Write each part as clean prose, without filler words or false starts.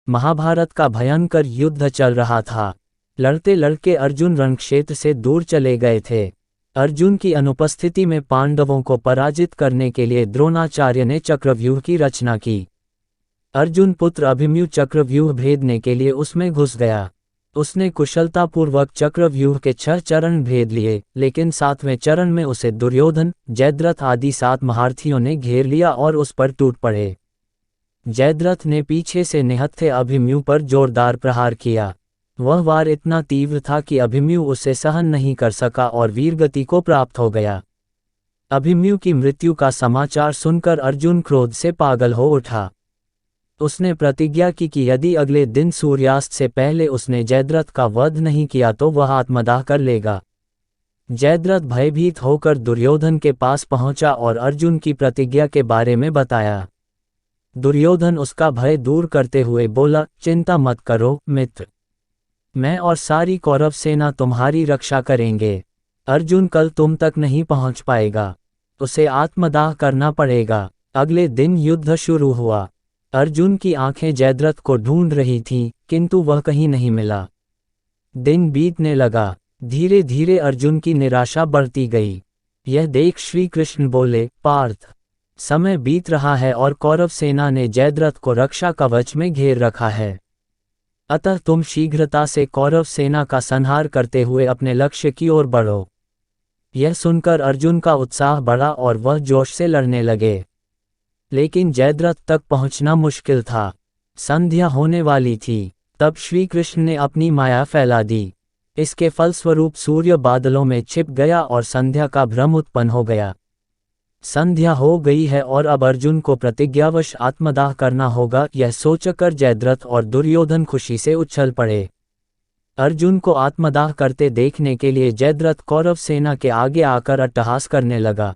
महाभारत का भयंकर युद्ध चल रहा था। लड़ते लड़के अर्जुन रणक्षेत्र से दूर चले गए थे। अर्जुन की अनुपस्थिति में पांडवों को पराजित करने के लिए द्रोणाचार्य ने चक्रव्यूह की रचना की। अर्जुन पुत्र अभिमन्यु चक्रव्यूह भेदने के लिए उसमें घुस गया। उसने कुशलतापूर्वक चक्रव्यूह के 6 चरण भेद लिए, लेकिन 7वें चरण में उसे दुर्योधन, जयद्रथ आदि 7 महारथियों ने घेर लिया और उस पर टूट पड़े। जयद्रथ ने पीछे से निहत्थे अभिमन्यु पर जोरदार प्रहार किया। वह वार इतना तीव्र था कि अभिमन्यु उसे सहन नहीं कर सका और वीरगति को प्राप्त हो गया। अभिमन्यु की मृत्यु का समाचार सुनकर अर्जुन क्रोध से पागल हो उठा। उसने प्रतिज्ञा की कि यदि अगले दिन सूर्यास्त से पहले उसने जयद्रथ का वध नहीं किया तो वह आत्मदाह कर लेगा। जयद्रथ भयभीत होकर दुर्योधन के पास पहुंचा और अर्जुन की प्रतिज्ञा के बारे में बताया। दुर्योधन उसका भय दूर करते हुए बोला, चिंता मत करो मित्र, मैं और सारी कौरव सेना तुम्हारी रक्षा करेंगे। अर्जुन कल तुम तक नहीं पहुंच पाएगा, उसे आत्मदाह करना पड़ेगा। अगले दिन युद्ध शुरू हुआ। अर्जुन की आंखें जयद्रथ को ढूंढ रही थीं, किंतु वह कहीं नहीं मिला। दिन बीतने लगा। धीरे धीरे अर्जुन की निराशा बढ़ती गई। यह देख श्री कृष्ण बोले, पार्थ, समय बीत रहा है और कौरव सेना ने जयद्रथ को रक्षा कवच में घेर रखा है। अतः तुम शीघ्रता से कौरव सेना का संहार करते हुए अपने लक्ष्य की ओर बढ़ो। यह सुनकर अर्जुन का उत्साह बढ़ा और वह जोश से लड़ने लगे। लेकिन जयद्रथ तक पहुंचना मुश्किल था। संध्या होने वाली थी। तब श्री कृष्ण ने अपनी माया फैला दी। इसके फलस्वरूप सूर्य बादलों में छिप गया और संध्या का भ्रम उत्पन्न हो गया। संध्या हो गई है और अब अर्जुन को प्रतिज्ञावश आत्मदाह करना होगा, यह सोचकर जयद्रथ और दुर्योधन खुशी से उछल पड़े। अर्जुन को आत्मदाह करते देखने के लिए जयद्रथ कौरव सेना के आगे आकर अट्टहास करने लगा।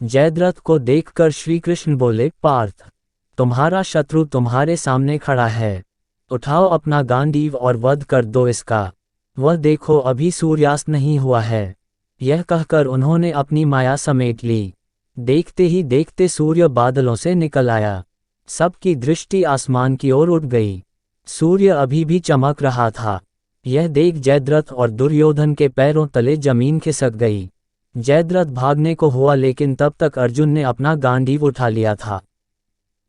जयद्रथ को देखकर श्री कृष्ण बोले, पार्थ, तुम्हारा शत्रु तुम्हारे सामने खड़ा है। उठाओ अपना गांडीव और वध कर दो इसका। वह देखो अभी सूर्यास्त नहीं हुआ है। यह कहकर उन्होंने अपनी माया समेट ली। देखते ही देखते सूर्य बादलों से निकल आया। सबकी दृष्टि आसमान की ओर उठ गई। सूर्य अभी भी चमक रहा था। यह देख जयद्रथ और दुर्योधन के पैरों तले जमीन खिसक गई। जयद्रथ भागने को हुआ, लेकिन तब तक अर्जुन ने अपना गांडीव उठा लिया था।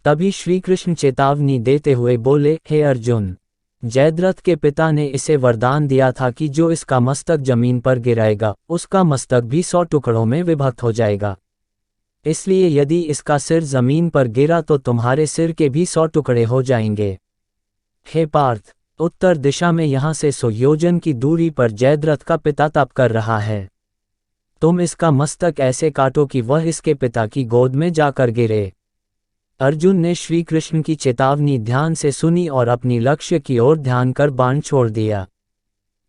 तभी श्री कृष्ण चेतावनी देते हुए बोले, हे अर्जुन, जयद्रथ के पिता ने इसे वरदान दिया था कि जो इसका मस्तक जमीन पर गिराएगा उसका मस्तक भी 100 टुकड़ों में विभक्त हो जाएगा। इसलिए यदि इसका सिर जमीन पर गिरा तो तुम्हारे सिर के भी 100 टुकड़े हो जाएंगे। हे पार्थ, उत्तर दिशा में यहाँ से 100 योजन की दूरी पर जयद्रथ का पिता तप कर रहा है। तुम इसका मस्तक ऐसे काटो कि वह इसके पिता की गोद में जाकर गिरे। अर्जुन ने श्री कृष्ण की चेतावनी ध्यान से सुनी और अपनी लक्ष्य की ओर ध्यान कर बाण छोड़ दिया।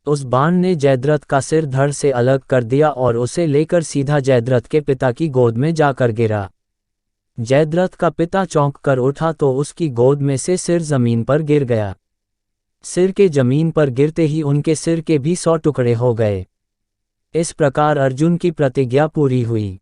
उस बाण ने जयद्रथ का सिर धड़ से अलग कर दिया और उसे लेकर सीधा जयद्रथ के पिता की गोद में जाकर गिरा। जयद्रथ का पिता चौंक कर उठा तो उसकी गोद में से सिर जमीन पर गिर गया। सिर के जमीन पर गिरते ही उनके सिर के भी 100 टुकड़े हो गए। इस प्रकार अर्जुन की प्रतिज्ञा पूरी हुई।